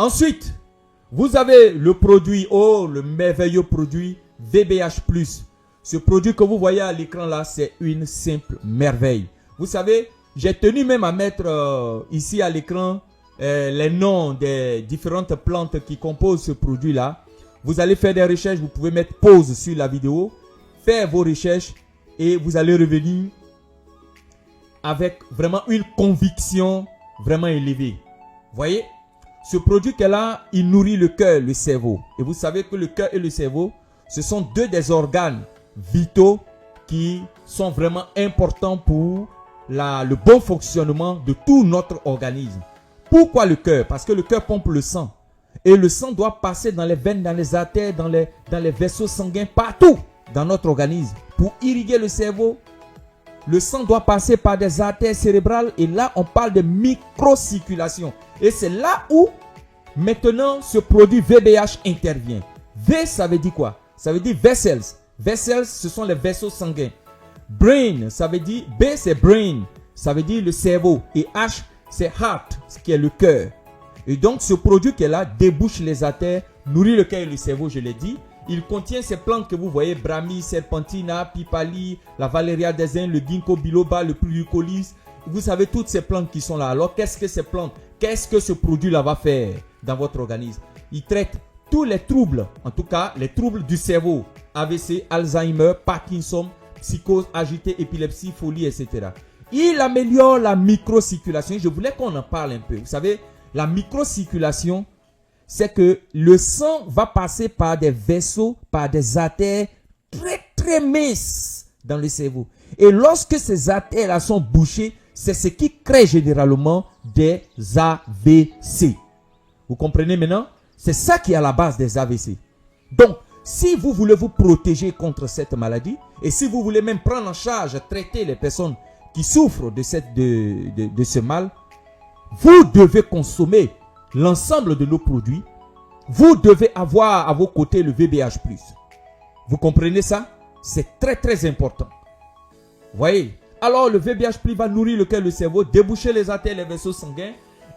Ensuite, vous avez le produit, le merveilleux produit VBH+. Ce produit que vous voyez à l'écran là, c'est une simple merveille. Vous savez, j'ai tenu même à mettre ici à l'écran les noms des différentes plantes qui composent ce produit là. Vous allez faire des recherches, vous pouvez mettre pause sur la vidéo, faire vos recherches et vous allez revenir avec vraiment une conviction vraiment élevée. Voyez, ce produit qu'elle a, il nourrit le cœur, le cerveau. Et vous savez que le cœur et le cerveau, ce sont deux des organes vitaux qui sont vraiment importants pour le bon fonctionnement de tout notre organisme. Pourquoi le cœur? Parce que le cœur pompe le sang. Et le sang doit passer dans les veines, dans les artères, dans les vaisseaux sanguins, partout dans notre organisme. Pour irriguer le cerveau, le sang doit passer par des artères cérébrales. Et là, on parle de microcirculation. Et c'est là où, maintenant, ce produit VBH intervient. V, ça veut dire quoi? Ça veut dire vessels. Vessels, ce sont les vaisseaux sanguins. Brain, ça veut dire, B, c'est brain. Ça veut dire le cerveau. Et H, c'est heart, ce qui est le cœur. Et donc, ce produit qui est là débouche les artères, nourrit le cœur et le cerveau, je l'ai dit. Il contient ces plantes que vous voyez, Brahmi, Serpentina, Pipali, la Valeria des Indes, le Ginkgo biloba, le Pluricolis. Vous savez, toutes ces plantes qui sont là. Alors, qu'est-ce que ces plantes, qu'est-ce que ce produit-là va faire dans votre organisme? Il traite tous les troubles, en tout cas, les troubles du cerveau. AVC, Alzheimer, Parkinson, psychose agitée, épilepsie, folie, etc. Il améliore la microcirculation. Je voulais qu'on en parle un peu. Vous savez, la microcirculation, c'est que le sang va passer par des vaisseaux, par des artères très très minces dans le cerveau. Et lorsque ces artères-là sont bouchées, c'est ce qui crée généralement des AVC. Vous comprenez maintenant? C'est ça qui est à la base des AVC. Donc, si vous voulez vous protéger contre cette maladie, et si vous voulez même prendre en charge, traiter les personnes qui souffrent de ce mal, vous devez consommer l'ensemble de nos produits. Vous devez avoir à vos côtés le VBH+. Vous comprenez ça? C'est très très important. Voyez? Alors le VBH+ va nourrir le cœur, le cerveau, déboucher les artères, les vaisseaux sanguins.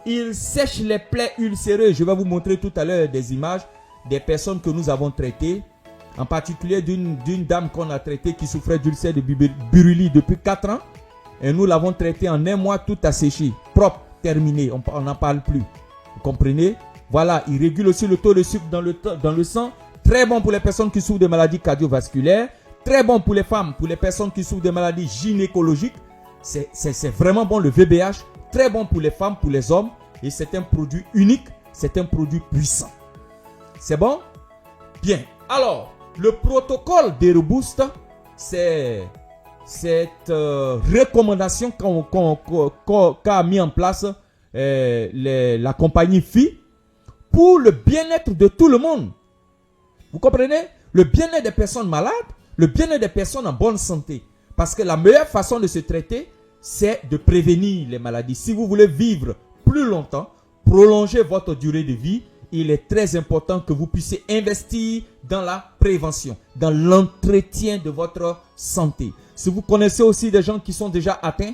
Il sèche les plaies ulcéreuses. Je vais vous montrer tout à l'heure des images des personnes que nous avons traitées. En particulier d'une dame qu'on a traitée qui souffrait d'ulcère de Buruli depuis 4 ans. Et nous l'avons traitée en 1 mois, tout a séché, propre, terminé. On n'en parle plus. Vous comprenez? Voilà, il régule aussi le taux de sucre dans le sang. Très bon pour les personnes qui souffrent de maladies cardiovasculaires. Très bon pour les femmes, pour les personnes qui souffrent de maladies gynécologiques. C'est vraiment bon le VBH. Très bon pour les femmes, pour les hommes. Et c'est un produit unique. C'est un produit puissant. C'est bon? Bien. Alors, le protocole des Robust, c'est cette recommandation qu'a mis en place la compagnie FI pour le bien-être de tout le monde. Vous comprenez? Le bien-être des personnes malades, le bien-être des personnes en bonne santé. Parce que la meilleure façon de se traiter, c'est de prévenir les maladies. Si vous voulez vivre plus longtemps, prolonger votre durée de vie, il est très important que vous puissiez investir dans la prévention, dans l'entretien de votre santé. Si vous connaissez aussi des gens qui sont déjà atteints,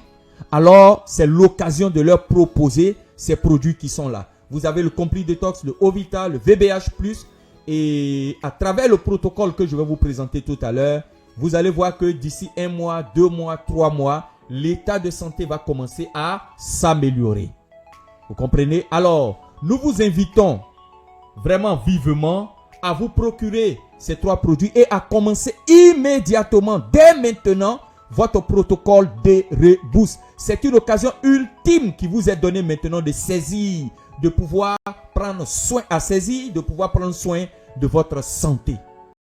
alors c'est l'occasion de leur proposer ces produits qui sont là. Vous avez le Complete Detox, le Ovita, le VBH+, et à travers le protocole que je vais vous présenter tout à l'heure, vous allez voir que d'ici 1 mois, 2 mois, 3 mois, l'état de santé va commencer à s'améliorer. Vous comprenez? Alors, nous vous invitons vraiment vivement à vous procurer ces 3 produits et à commencer immédiatement, dès maintenant, votre protocole de Reboost. C'est une occasion ultime qui vous est donnée maintenant de saisir, de pouvoir prendre soin, de pouvoir prendre soin de votre santé.